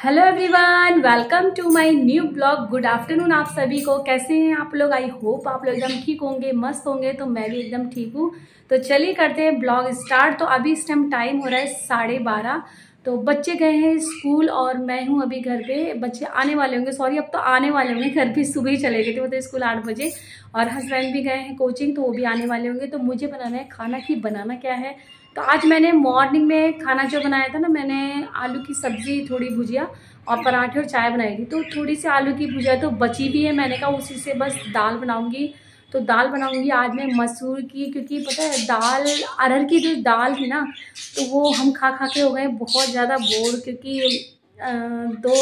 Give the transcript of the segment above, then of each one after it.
Hello everyone, welcome to my new blog. Good afternoon आप सभी को। कैसे हैं आप लोग? आई होप आप लोग एकदम ठीक होंगे, मस्त होंगे। तो मैं भी एकदम ठीक हूँ। तो चलिए करते हैं ब्लॉग स्टार्ट। तो अभी इस टाइम टाइम हो रहा है 12:30। तो बच्चे गए हैं स्कूल और मैं हूँ अभी घर पे। बच्चे आने वाले होंगे, सॉरी अब तो आने वाले होंगे, घर पे सुबह ही चले गए थे वो तो स्कूल 8 बजे। और हस्बैंड भी गए हैं कोचिंग, तो वो भी आने वाले होंगे। तो मुझे बनाना है खाना। कि बनाना क्या है, तो आज मैंने मॉर्निंग में खाना जो बनाया था ना, मैंने आलू की सब्जी, थोड़ी भुजिया और पराठे और चाय बनाई थी। तो थोड़ी सी आलू की भुजिया तो बची भी है, मैंने कहा उसी से बस दाल बनाऊंगी। तो दाल बनाऊंगी आज मैं मसूर की, क्योंकि पता है दाल, अरहर की जो दाल थी ना, तो वो हम खा खा के हो गए बहुत ज़्यादा बोर। क्योंकि दो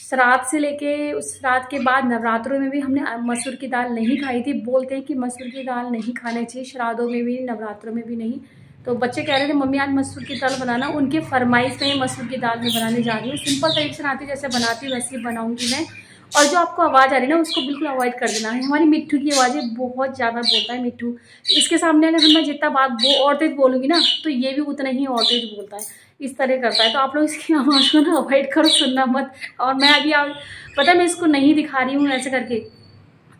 श्राद्ध से लेके उस श्राद्ध के बाद नवरात्रों में भी हमने मसूर की दाल नहीं खाई थी। बोलते हैं कि मसूर की दाल नहीं खानी चाहिए, श्राद्धों में भी नवरात्रों में भी नहीं। तो बच्चे कह रहे थे मम्मी आज मसूर की दाल बनाना, उनके फरमाइश में मसूर की दाल में बनाने जा रही हूँ। सिंपल तरीके से आती जैसे बनाती हूँ वैसे ही बनाऊंगी मैं। और जो आपको आवाज़ आ रही है ना, उसको बिल्कुल अवॉइड कर देना है। हमारी मिट्टू की आवाज़ें बहुत ज़्यादा बोलता है मिट्टू। इसके सामने अगर मैं जितना बात और तेज बोलूँगी ना, तो ये भी उतना ही और तेज बोलता है, इस तरह करता है। तो आप लोग इसकी आवाज़ को ना अवॉइड करो, सुनना मत। और मैं अभी पता है मैं इसको नहीं दिखा रही हूँ ऐसे करके,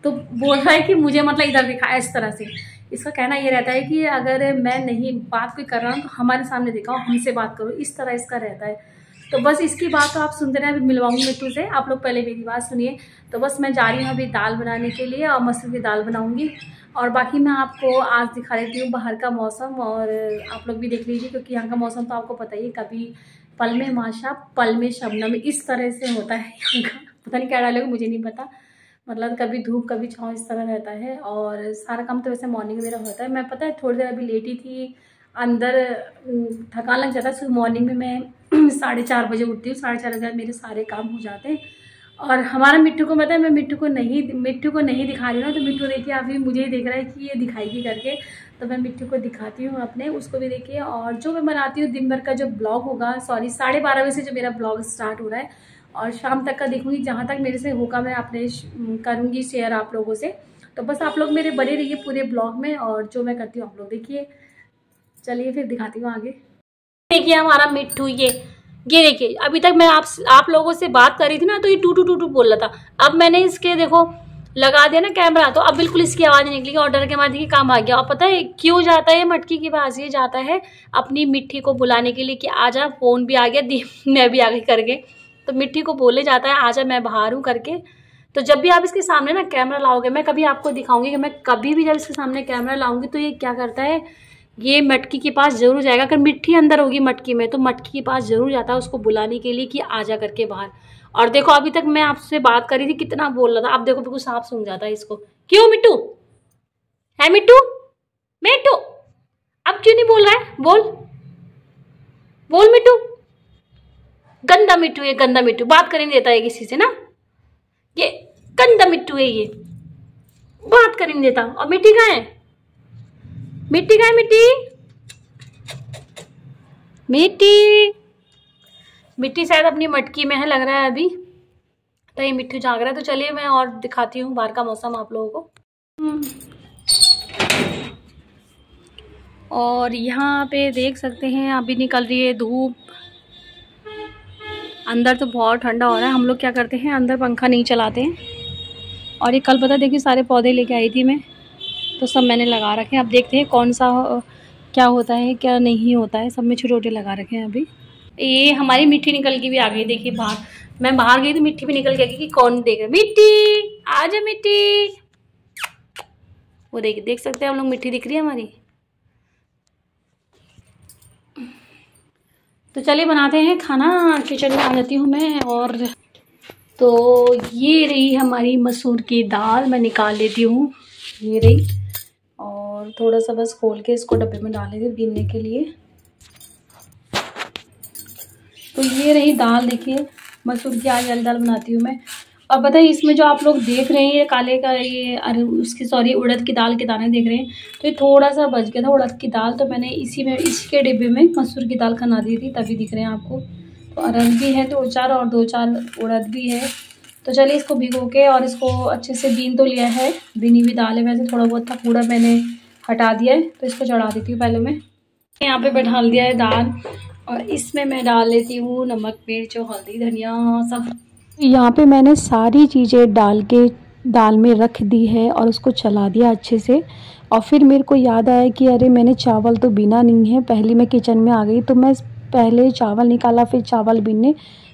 तो बोल रहा है कि मुझे मतलब इधर दिखाया इस तरह से। इसका कहना ये रहता है कि अगर मैं नहीं बात कोई कर रहा हूँ तो हमारे सामने दिखाओ, हमसे बात करो, इस तरह इसका रहता है। तो बस इसकी बात तो आप सुनते रहे, अभी मिलवाऊंगी मिट्टू से। आप लोग पहले मेरी बात सुनिए। तो बस मैं जा रही हूँ अभी दाल बनाने के लिए, और मसूर की दाल बनाऊंगी। और बाकी मैं आपको आज दिखा देती हूँ बाहर का मौसम, और आप लोग भी देख लीजिए, क्योंकि यहाँ का मौसम तो आपको पता ही है, कभी पल में माशा पल में शबनम, इस तरह से होता है यहाँ का। पता नहीं क्या डालोगे, मुझे नहीं पता। मतलब कभी धूप कभी छाँव इस तरह रहता है। और सारा काम तो वैसे मॉर्निंग मेरा होता है। मैं पता है थोड़ी देर अभी लेटी थी अंदर, थकान लग जाता है। सुबह मॉर्निंग में मैं 4:30 बजे उठती हूँ, 4:30 बजे मेरे सारे काम हो जाते हैं। और हमारा मिट्टू को पता है, मैं मिट्टू को नहीं दिखा रही हूँ ना, तो मिट्टू देखिए अभी मुझे ही देख रहा है कि ये दिखाएगी करके। तो मैं मिट्टू को दिखाती हूँ अपने, उसको भी देखिए। और जो मैं बनाती हूँ दिन भर का जो ब्लॉग होगा, सॉरी 12:30 बजे से जो मेरा ब्लॉग स्टार्ट हो रहा है, और शाम तक का देखूंगी, जहाँ तक मेरे से होगा मैं अपने करूँगी शेयर आप लोगों से। तो बस आप लोग मेरे बने रहिए पूरे ब्लॉग में, और जो मैं करती हूँ आप लोग देखिए। चलिए फिर दिखाती हूँ आगे। देखिए हमारा मिट्टू, ये देखिए, अभी तक मैं आप लोगों से बात कर रही थी ना, तो ये टू टू टू टू बोल रहा था। अब मैंने इसके देखो लगा दिया ना कैमरा, तो अब बिल्कुल इसकी आवाज़ नहीं निकलेगी। और डर के मारे देखिए काम आ गया। और पता है क्यों जाता है मटकी के पास? ये जाता है अपनी मिट्टी को बुलाने के लिए कि आजा, फोन भी आ गया, मैं भी आ गई करके। तो मिट्टी को बोले जाता है आजा मैं बाहर हूँ करके। तो जब भी आप इसके सामने ना कैमरा लाओगे, मैं कभी आपको दिखाऊंगी कि मैं कभी भी जब इसके सामने कैमरा लाऊंगी, तो ये क्या करता है, ये मटकी के पास जरूर जाएगा। अगर मिट्टी अंदर होगी मटकी में, तो मटकी के पास जरूर जाता है उसको बुलाने के लिए कि आजा करके बाहर। और देखो अभी तक मैं आपसे बात कर रही थी, कितना बोल रहा था। अब देखो बिल्कुल साफ सूंघ जाता है इसको। क्यों मिट्टू है? मिट्टू मिट्टू अब क्यों नहीं बोल रहा है? बोल बोल मिट्टू। गंदा मिट्टू, ये गंदा मिट्टू, बात करने देता है किसी से ना, ये गंदा मिट्टू है, ये बात करने देता। और मिट्टी कहाँ है? मिट्टी कहाँ है? मिट्टी मिट्टी शायद अपनी मटकी में है लग रहा है अभी। तो ये मिट्टू जाग रहा है। तो चलिए मैं और दिखाती हूँ बाहर का मौसम आप लोगों को। और यहाँ पे देख सकते हैं अभी निकल रही है धूप। अंदर तो बहुत ठंडा हो रहा है। हम लोग क्या करते हैं, अंदर पंखा नहीं चलाते हैं। और ये कल पता देखिए सारे पौधे लेके आई थी मैं, तो सब मैंने लगा रखे हैं। अब देखते हैं कौन सा क्या होता है क्या नहीं होता है। सब में छोटे छोटे लगा रखे हैं अभी। ये हमारी मिट्टी निकल के भी आ गई, देखिए बाहर। मैं बाहर गई तो मिट्टी भी निकल के आ गई कि कौन देख रहा है। मिट्टी आजा मिट्टी, वो देखिए, देख सकते हैं हम लोग, मिट्टी दिख रही है हमारी। तो चलिए बनाते हैं खाना। किचन में आ जाती हूँ मैं। और तो ये रही हमारी मसूर की दाल, मैं निकाल लेती हूँ, ये रही। और थोड़ा सा बस खोल के इसको डब्बे में डाल लेते बीनने के लिए। तो ये रही दाल, देखिए मसूर की आज वाली दाल बनाती हूँ मैं। और पता है इसमें जो आप लोग देख रहे हैं ये काले का, ये अरे उसकी सॉरी उड़द की दाल के दाने देख रहे हैं, तो ये थोड़ा सा बच गया था उड़द की दाल, तो मैंने इसी में इसके डिब्बे में मसूर की दाल खना दी थी, तभी दिख रहे हैं आपको। तो अरहर भी है 2-4 और 2-4 उड़द भी है। तो चलिए इसको भिगो के और इसको अच्छे से बीन तो लिया है, बीनी हुई दाल है। वैसे थोड़ा बहुत था कूड़ा मैंने हटा दिया है, तो इसको चढ़ा देती हूँ पहले मैं। यहाँ पे बैठा दिया है दाल। और इसमें मैं डाल लेती हूँ नमक, मिर्च और हल्दी, धनिया सब। यहाँ पे मैंने सारी चीज़ें डाल के दाल में रख दी है और उसको चला दिया अच्छे से। और फिर मेरे को याद आया कि अरे मैंने चावल तो बीना नहीं है। पहले मैं किचन में आ गई तो मैं पहले चावल निकाला, फिर चावल बीनने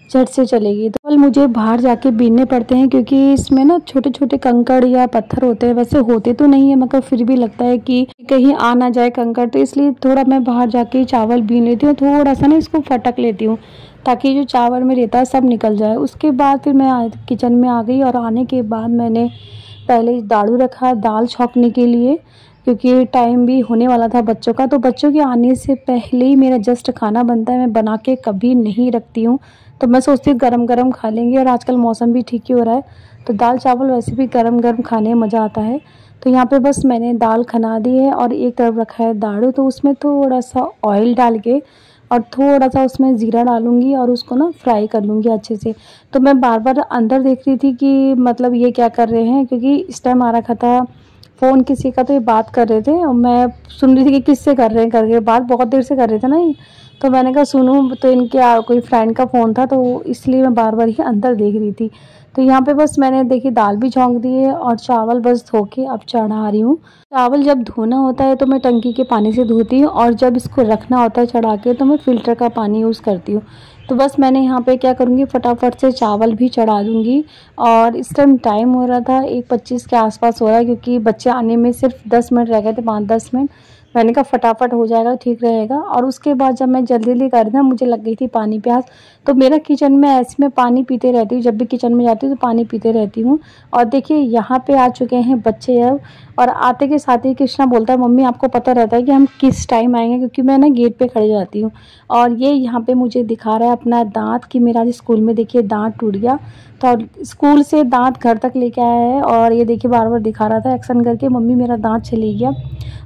झट से चले गई। तो चावल मुझे बाहर जाके बीनने पड़ते हैं क्योंकि इसमें ना छोटे छोटे कंकड़ या पत्थर होते हैं। वैसे होते तो नहीं है मगर फिर भी लगता है कि कहीं आ ना जाए कंकड़, तो इसलिए थोड़ा मैं बाहर जाके चावल बीन लेती हूँ। थोड़ा सा ना इसको फटक लेती हूँ ताकि जो चावल में रहता है सब निकल जाए। उसके बाद फिर मैं किचन में आ गई और आने के बाद मैंने पहले दाड़ू रखा दाल छौंकने के लिए, क्योंकि टाइम भी होने वाला था बच्चों का। तो बच्चों के आने से पहले ही मेरा जस्ट खाना बनता है, मैं बना के कभी नहीं रखती हूँ। तो मैं सोचती हूँ गरम गरम खा लेंगे, और आजकल मौसम भी ठीक ही हो रहा है तो दाल चावल वैसे भी गरम गरम खाने में मज़ा आता है। तो यहाँ पे बस मैंने दाल खना दी है और एक तरफ रखा है दाड़ू। तो उसमें थोड़ा सा ऑयल डाल के और थोड़ा सा उसमें ज़ीरा डालूंगी और उसको ना फ्राई कर लूँगी अच्छे से। तो मैं बार बार अंदर देख रही थी कि मतलब ये क्या कर रहे हैं, क्योंकि इस टाइम आ रखा था फ़ोन किसी का, तो ये बात कर रहे थे और मैं सुन रही थी कि किससे कर रहे हैं करके, बात बहुत देर से कर रहे थे ना ये। तो मैंने कहा सुनूं, तो इनके कोई फ्रेंड का फ़ोन था तो इसलिए मैं बार बार ही अंदर देख रही थी। तो यहाँ पे बस मैंने देखी दाल भी छौंक दी है और चावल बस धो के अब चढ़ा रही हूँ। चावल जब धोना होता है तो मैं टंकी के पानी से धोती हूँ, और जब इसको रखना होता है चढ़ा के तो मैं फ़िल्टर का पानी यूज़ करती हूँ। तो बस मैंने यहाँ पे क्या करूँगी, फटाफट से चावल भी चढ़ा दूँगी। और इस टाइम हो रहा था 1:25 के आसपास हो रहा है, क्योंकि बच्चे आने में सिर्फ 10 मिनट रह गए थे, 5-10 मिनट। मैंने कहा फटाफट हो जाएगा, ठीक रहेगा। और उसके बाद जब मैं जल्दी जल्दी कर रही थी, मुझे लग गई थी पानी प्यास। तो मेरा किचन में ऐसे में पानी पीते रहती हूँ, जब भी किचन में जाती हूँ तो पानी पीते रहती हूँ। और देखिए यहाँ पे आ चुके हैं बच्चे अब, और आते के साथ ही कृष्णा बोलता है मम्मी आपको पता रहता है कि हम किस टाइम आएंगे, क्योंकि मैं ना गेट पे खड़ी जाती हूँ। और ये यहाँ पे मुझे दिखा रहा है अपना दांत कि मेरा आज स्कूल में देखिए दांत टूट गया। तो स्कूल से दांत घर तक लेके आया है, और ये देखिए बार बार दिखा रहा था एक्शन करके मम्मी मेरा दांत चली गया।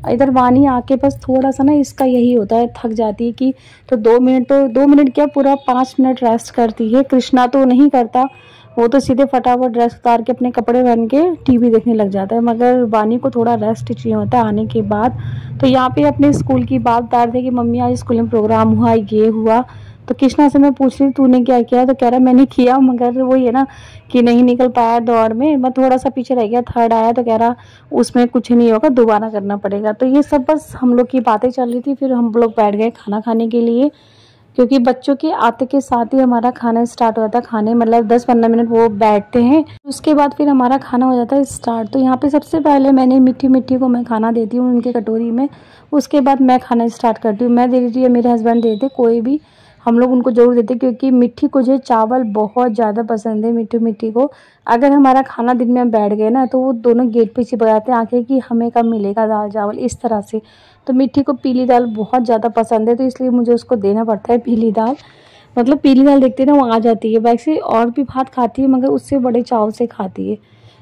इधर वानी आके बस थोड़ा सा ना इसका यही होता है, थक जाती है कि तो 2 मिनट क्या पूरा 5 मिनट रेस्ट करती है। कृष्णा तो नहीं करता, वो तो सीधे फटाफट ड्रेस उतार के अपने कपड़े पहन के टीवी देखने लग जाता है, मगर वानी को थोड़ा रेस्ट चाहिए होता है आने के बाद। तो यहाँ पे अपने स्कूल की बात बता रहे थे कि मम्मी आज स्कूल में प्रोग्राम हुआ, ये हुआ। तो कृष्णा से मैं पूछ रही तूने क्या किया, तो कह रहा मैंने किया, मगर वो ये ना कि नहीं निकल पाया दौड़ में, मैं थोड़ा सा पीछे रह गया, थर्ड आया। तो कह रहा उसमें कुछ नहीं होगा, दोबारा करना पड़ेगा। तो ये सब बस हम लोग की बातें चल रही थी। फिर हम लोग बैठ गए खाना खाने के लिए, क्योंकि बच्चों के आते के साथ ही हमारा खाना स्टार्ट हो जाता है। खाने मतलब 10-15 मिनट वो बैठते हैं, उसके बाद फिर हमारा खाना हो जाता है स्टार्ट। तो यहाँ पे सबसे पहले मैंने मिट्टी को मैं खाना देती हूँ उनके कटोरी में, उसके बाद मैं खाना स्टार्ट करती हूँ। मैं दे देती हूँ या मेरे हस्बैंड दे देते, कोई भी, हम लोग उनको ज़रूर देते, क्योंकि मिट्टी को जो चावल बहुत ज़्यादा पसंद है। मिट्टी को अगर हमारा खाना दिन में बैठ गए ना तो वो दोनों गेट पे चिपक जाते हैं आके कि हमें कब मिलेगा दाल चावल, इस तरह से। तो मिट्टी को पीली दाल बहुत ज़्यादा पसंद है, तो इसलिए मुझे उसको देना पड़ता है पीली दाल। मतलब पीली दाल देखते ना वो आ जाती है, वैसे और भी भात खाती है मगर उससे बड़े चाव से खाती है।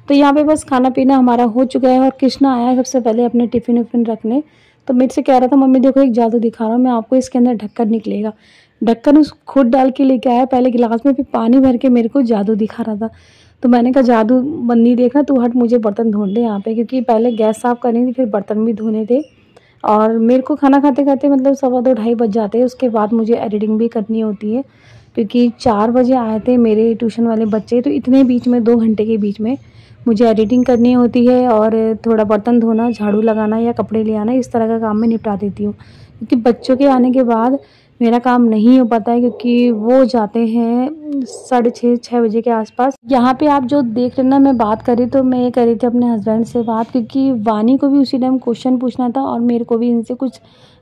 तो यहाँ पे बस खाना पीना हमारा हो चुका है, और कृष्णा आया सबसे पहले अपने टिफ़िन विफ़िन रखने। तो मेरे से कह रहा था मम्मी देखो एक जादू दिखा रहा हूँ मैं आपको, इसके अंदर ढक्कन निकलेगा। ढक्कन उस खुद डाल के लेके आया पहले गिलास में, फिर पानी भर के मेरे को जादू दिखा रहा था। तो मैंने कहा जादू नहीं देखना तू, हट मुझे बर्तन धोने यहाँ पे, क्योंकि पहले गैस साफ़ करनी थी फिर बर्तन भी धोने थे। और मेरे को खाना खाते खाते मतलब 2:15-2:30 बज जाते हैं। उसके बाद मुझे एडिटिंग भी करनी होती है, क्योंकि 4 बजे आए थे मेरे ट्यूशन वाले बच्चे। तो इतने बीच में 2 घंटे के बीच में मुझे एडिटिंग करनी होती है, और थोड़ा बर्तन धोना, झाड़ू लगाना या कपड़े ले आना, इस तरह का काम मैं निपटा देती हूँ। क्योंकि बच्चों के आने के बाद मेरा काम नहीं हो पाता है, क्योंकि वो जाते हैं 6:30-6 बजे के आसपास। यहाँ पे आप जो देख रहे ना मैं बात करी, तो मैं ये कर रही थी अपने हस्बैंड से बात, क्योंकि वानी को भी उसी टाइम क्वेश्चन पूछना था और मेरे को भी इनसे कुछ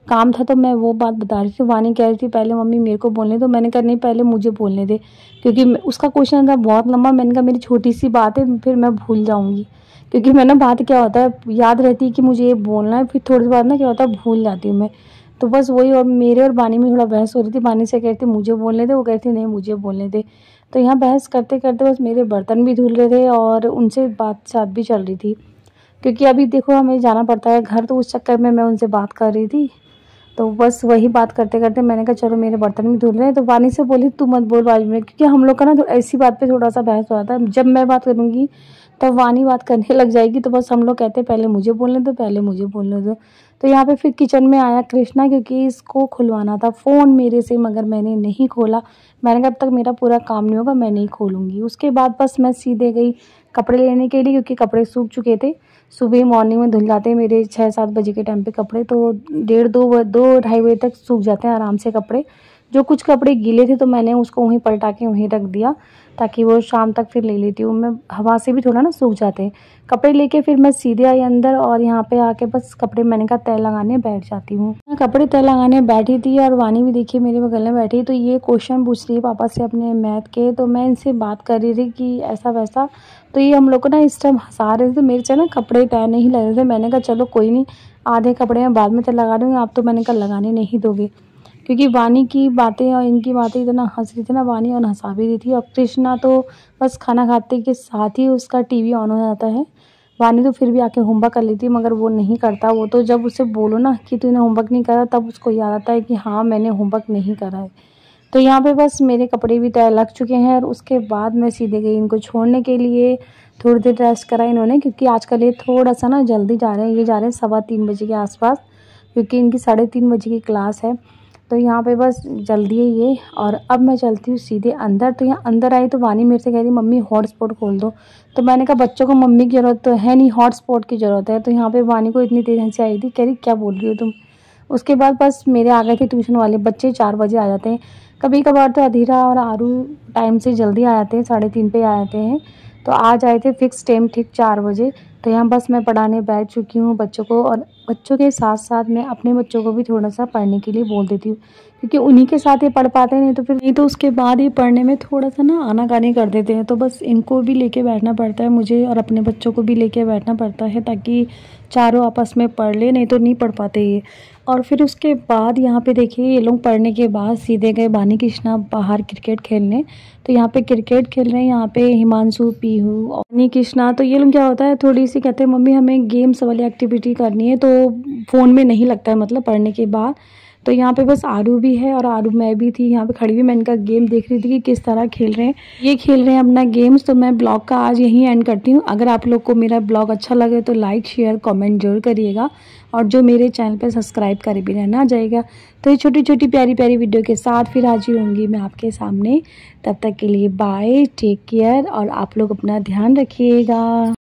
काम था। तो मैं वो बात बता रही थी। वानी कह रही थी पहले मम्मी मेरे को बोलने दो, मैंने कहा नहीं पहले मुझे बोलने दे, क्योंकि उसका क्वेश्चन था बहुत लंबा। मैंने कहा मेरी छोटी सी बात है, फिर मैं भूल जाऊँगी, क्योंकि मैं ना बात क्या होता है याद रहती है कि मुझे ये बोलना है, फिर थोड़ी देर बाद ना क्या होता है भूल जाती हूँ मैं। तो बस वही, और मेरे और बानी में थोड़ा बहस हो रही थी। बानी से कहती मुझे बोलने दे, वो कहती नहीं मुझे बोलने दे। तो यहाँ बहस करते करते बस मेरे बर्तन भी धुल रहे थे और उनसे बात भी चल रही थी, क्योंकि अभी देखो हमें जाना पड़ता है घर, तो उस चक्कर में मैं उनसे बात कर रही थी। तो बस वही बात करते करते मैंने कहा चलो मेरे बर्तन भी धुल रहे हैं। तो वानी से बोली तू मत बोल बाजू में, क्योंकि हम लोग का ना तो ऐसी बात पे थोड़ा सा बहस हो जाता है। जब मैं बात करूँगी तब वानी बात करने लग जाएगी, तो बस हम लोग कहते हैं पहले मुझे बोलने दो, पहले मुझे बोलने दो। तो यहाँ पे फिर किचन में आया कृष्णा, क्योंकि इसको खुलवाना था फ़ोन मेरे से, मगर मैंने नहीं खोला। मैंने कहा अब तक मेरा पूरा काम नहीं होगा, मैं नहीं खोलूँगी। उसके बाद बस मैं सीधे गई कपड़े लेने के लिए, क्योंकि कपड़े सूख चुके थे। सुबह मॉर्निंग में धुल जाते हैं मेरे 6-7 बजे के टाइम पे कपड़े, तो 1:30-2 ढाई बजे तक सूख जाते हैं आराम से कपड़े। जो कुछ कपड़े गीले थे तो मैंने उसको वहीं पलटा के वहीं रख दिया, ताकि वो शाम तक फिर ले लेती हूँ मैं। हवा से भी थोड़ा ना सूख जाते हैं कपड़े। लेके फिर मैं सीधे आई अंदर, और यहाँ पे आके बस कपड़े मैंने कहा तय लगाने बैठ जाती हूँ। मैं कपड़े तय लगाने बैठी थी और वानी भी देखिए मेरे बगल में बैठी, तो ये क्वेश्चन पूछ रही है पापा से अपने मैथ के। तो मैं इनसे बात कर रही थी कि ऐसा वैसा, तो ये हम लोग को ना इस टाइम हंसा रहे थे। तो मेरे से ना कपड़े तय नहीं लग रहे थे। मैंने कहा चलो कोई नहीं, आधे कपड़े मैं बाद में तय लगा दूँगी, आप तो मैंने कहा लगाने नहीं दोगे। क्योंकि वानी की बातें और इनकी बातें इतना हंस रही थी ना वानी, और हंसा भी रही थी। और कृष्णा तो बस खाना खाते के साथ ही उसका टीवी ऑन हो जाता है। वानी तो फिर भी आके होमवर्क कर लेती है, मगर वो नहीं करता। वो तो जब उसे बोलो ना कि तूने होमवर्क नहीं करा, तब उसको याद आता है कि हाँ मैंने होमवर्क नहीं करा है। तो यहाँ पे बस मेरे कपड़े भी तय लग चुके हैं, और उसके बाद मैं सीधे गई इनको छोड़ने के लिए। थोड़ी देर रेस्ट करा इन्होंने, क्योंकि आजकल ये थोड़ा सा ना जल्दी जा रहे हैं। ये जा रहे हैं 3:15 बजे के आसपास, क्योंकि इनकी 3:30 बजे की क्लास है। तो यहाँ पे बस जल्दी है ये। और अब मैं चलती हूँ सीधे अंदर। तो यहाँ अंदर आई तो वानी मेरे से कह रही मम्मी हॉटस्पॉट खोल दो। तो मैंने कहा बच्चों को मम्मी की ज़रूरत तो है नहीं, हॉटस्पॉट की ज़रूरत है। तो यहाँ पे वानी को इतनी तेज़ हंसी आई थी, कह रही क्या बोल रही हो तुम। उसके बाद बस मेरे आ गए थे ट्यूशन वाले बच्चे। 4 बजे आ जाते हैं, कभी कभार तो अधीरा और आरू टाइम से जल्दी आ जाते हैं, 3:30 पे आ जाते हैं। तो आज आए थे फिक्स टाइम ठीक 4 बजे। तो यहाँ बस मैं पढ़ाने बैठ चुकी हूँ बच्चों को, और बच्चों के साथ साथ मैं अपने बच्चों को भी थोड़ा सा पढ़ने के लिए बोल देती हूँ, क्योंकि उन्हीं के साथ ये पढ़ पाते हैं। नहीं तो उसके बाद ये पढ़ने में थोड़ा सा ना आनाकानी कर देते हैं। तो बस इनको भी लेके बैठना पड़ता है मुझे, और अपने बच्चों को भी लेके बैठना पड़ता है, ताकि चारों आपस में पढ़ ले, नहीं तो नहीं पढ़ पाते ये। और फिर उसके बाद यहाँ पे देखिए ये लोग पढ़ने के बाद सीधे गए वानी कृष्णा बाहर क्रिकेट खेलने। तो यहाँ पे क्रिकेट खेल रहे हैं, यहाँ पे हिमांशु, पीहू और वानी कृष्णा। तो ये लोग क्या होता है थोड़ी सी कहते हैं मम्मी हमें गेम्स वाली एक्टिविटी करनी है, तो फ़ोन में नहीं लगता है मतलब पढ़ने के बाद। तो यहाँ पे बस आरू भी है, और आरू मैं भी थी यहाँ पे खड़ी हुई। मैं इनका गेम देख रही थी कि किस तरह खेल रहे हैं। ये खेल रहे हैं अपना गेम्स। तो मैं ब्लॉग का आज यहीं एंड करती हूँ। अगर आप लोग को मेरा ब्लॉग अच्छा लगे तो लाइक शेयर कमेंट जरूर करिएगा, और जो मेरे चैनल पे सब्सक्राइब करे भी रहना जाएगा। तो ये छोटी छोटी प्यारी प्यारी वीडियो के साथ फिर हाजिर होंगी मैं आपके सामने। तब तक के लिए बाय, टेक केयर, और आप लोग अपना ध्यान रखिएगा।